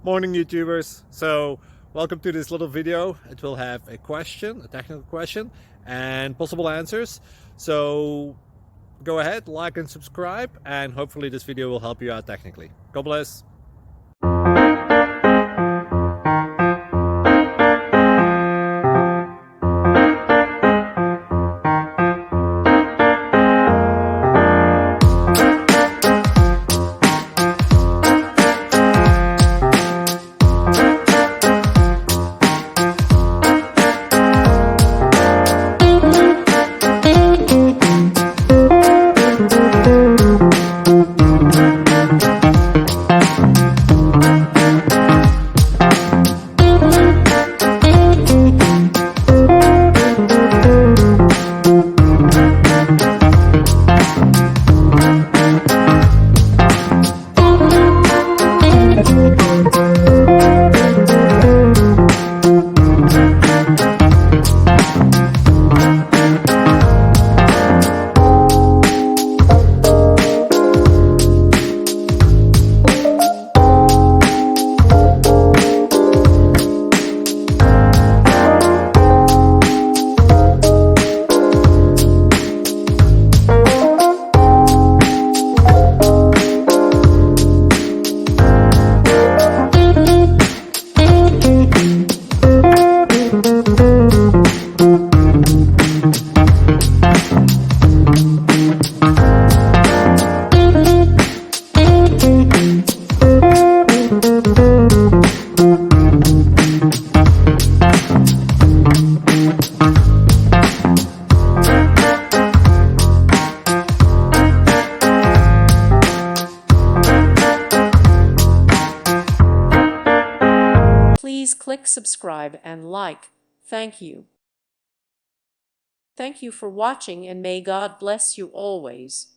Morning YouTubers. So welcome to this little video. It will have a question, a technical question, and possible answers. So go ahead, like and subscribe, and hopefully this video will help you out technically. God bless. Please click subscribe and like. Thank you. Thank you for watching, and may God bless you always.